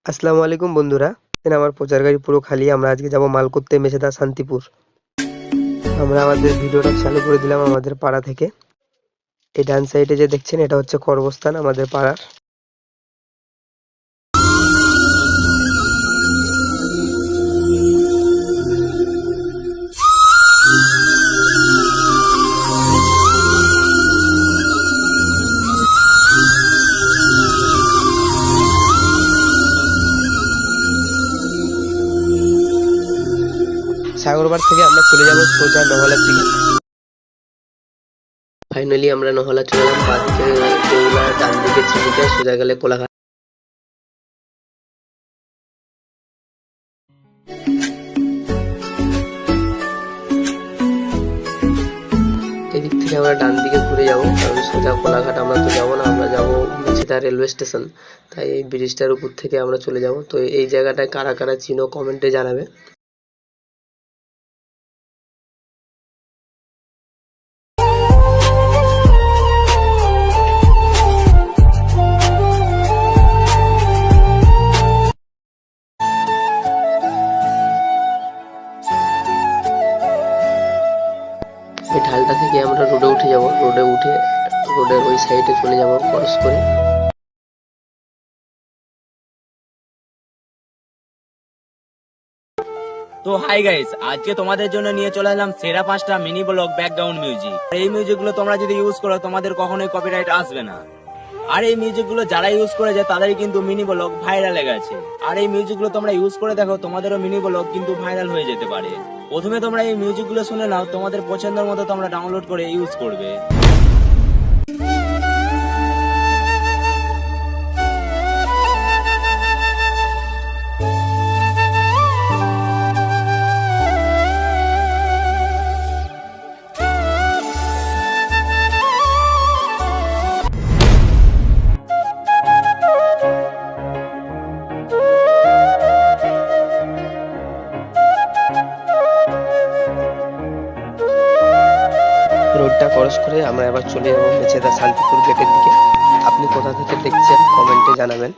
আসসালামু আলাইকুম বন্ধুরা। আমার প্রচার গাড়ি পুরো খালি। আমরা আজকে যাব মাল করতে মেছেদা শান্তিপুর। আমরা আমাদের ভিডিওটা চালু করে দিলাম আমাদের পাড়া থেকে। এই ডান সাইডে যে দেখছেন এটা হচ্ছে কর্মস্থান আমাদের পাড়ার। সাগরপাড় থেকে আমরা চলে যাব সোজা নহলার দিকে। ফাইনালি আমরা নহলা চলে এলাম। বাঁদিকে দেউলা, ডান দিকে চিনিটা, সোজা গেলে কোলাঘাট। এদিক থেকে আমরা ডান দিকে ঘুরে যাব, কারণ সোজা কোলাঘাট আমরা তো যাবো না, আমরা যাব মেছেদা রেলওয়ে স্টেশন। তাই এই ব্রিজটার উপর থেকে আমরা চলে যাব। তো এই জায়গাটায় কারা কারা চিনো কমেন্টে জানাবে। এই ঢালটা থেকে আমরা রোডে উঠে যাব। রোডে উঠে রোডের ওই সাইডে চলে যাব ক্রস করে। তো হাই গাইস, আজকে তোমাদের জন্য নিয়ে চলে এলাম সেরা 5টা মিনি ব্লগ ব্যাকগ্রাউন্ড মিউজিক। এই মিউজিক গুলো তোমরা যদি ইউজ করো তোমাদের কখনোই কপিরাইট আসবে না। আর এই মিউজিক গুলো যারা ইউজ করেছে তাদেরই কিন্তু মিনি ব্লগ ভাইরাল হয়ে গেছে। আর এই মিউজিক গুলো তোমরা ইউজ করে দেখো, তোমাদেরও মিনি ব্লগ কিন্তু ভাইরাল হয়ে যেতে পারে। প্রথমে তোমরা এই মিউজিক গুলো শুনে নাও, তোমাদের পছন্দের মতো তোমরা ডাউনলোড করে ইউজ করবে। রোডটা ক্রস করে আমরা এবার চলে যাবো মেছেদা শান্তিপুর গেটের দিকে। আপনি কোথা থেকে দেখছেন কমেন্টে জানাবেন।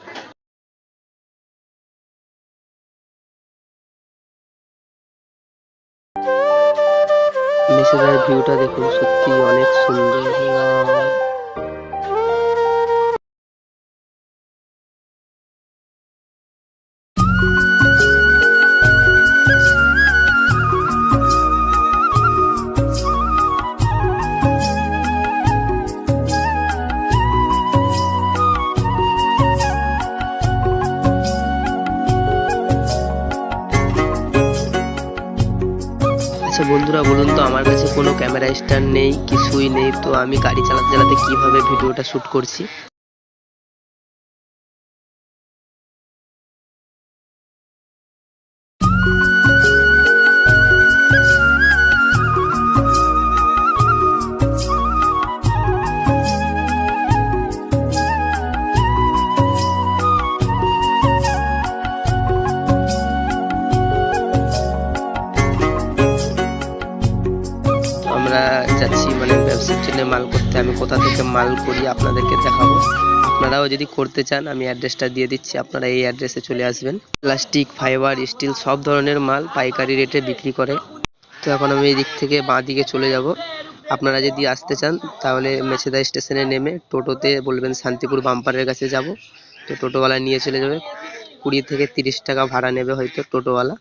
মেছেদার ভিউটা দেখুন, সত্যি অনেক সুন্দর। আচ্ছা বন্ধুরা, বলুন তো, আমার কাছে কোনো ক্যামেরা স্ট্যান্ড নেই, কিছুই নেই, তো আমি গাড়ি চালাতে চালাতে কিভাবে ভিডিওটা শুট করছি। আমরা যাচ্ছি ব্যবসার জন্য মাল করতে। আমি কোথা থেকে মাল করি আপনাদেরকে দেখাবো। আপনারাও যদি করতে চান আমি অ্যাড্রেসটা দিয়ে দিচ্ছি, আপনারা এই অ্যাড্রেসে চলে আসবেন। প্লাস্টিক, ফাইবার, স্টিল সব ধরনের মাল পাইকারি রেটে বিক্রি করে। তো এখন আমি এই দিক থেকে বাঁ দিকে চলে যাব। আপনারা যদি আসতে চান তাহলে মেছেদা স্টেশনে নেমে টোটোতে বলবেন শান্তিপুর বাম্পারের কাছে যাব। তো টোটোওয়ালা নিয়ে চলে যাবে। 20 থেকে 30 টাকা ভাড়া নেবে হয়তো টোটোওয়ালা।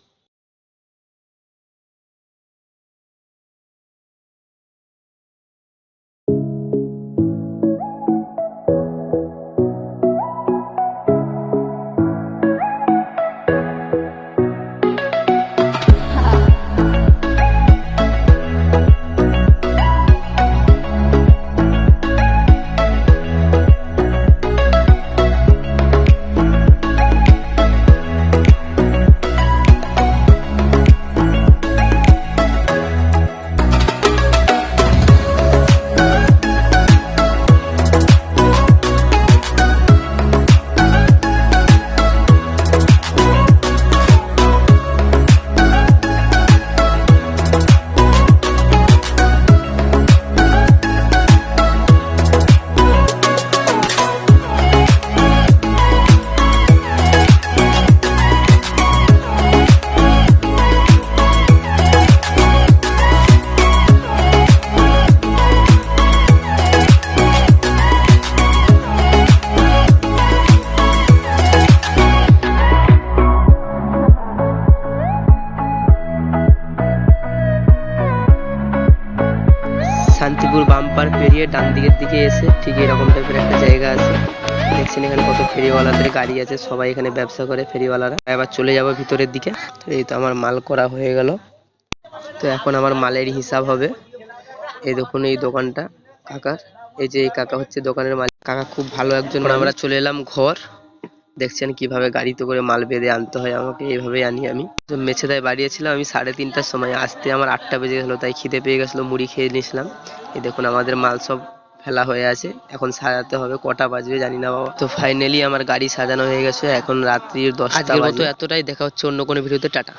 শান্তিপুর বাম্পার পেরিয়ে ডান দিকের দিকে এসে ঠিক এরকম টাইপের একটা জায়গা আছে। দেখছেন এখানে কত ফেরিওয়ালাদের গাড়ি আছে, সবাই এখানে ব্যবসা করে ফেরিওয়ালারা। এবার চলে যাব ভিতরের দিকে। তো এই তো আমার মাল করা হয়ে গেল। তো এখন আমার মালের হিসাব হবে। এই দেখুন এই দোকানটা কাকার, এই যে এই কাকা হচ্ছে দোকানের মালিক। কাকা খুব ভালো একজন। আমরা চলে এলাম ঘর। দেখছেন কিভাবে গাড়িতে করে মাল বেঁধে আনতে হয় আমাকে, এইভাবেই আনি আমি। তো মেছেদায় বাড়িয়েছিলাম আমি 3:30টার সময়, আসতে আমার 8টা বেজে গেছিলো, তাই খিদে পেয়ে গেছিলো, মুড়ি খেয়ে নিয়েছিলাম। এই দেখুন আমাদের মাল সব ফেলা হয়ে আছে, এখন সাজাতে হবে, কটা বাজবে জানি না বাবা। তো ফাইনালি আমার গাড়ি সাজানো হয়ে গেছে, এখন রাত্রির 10টা বাজে। আজকের মতো এতটাই, দেখা হচ্ছে অন্য কোনো ভিডিওতে, টাটা।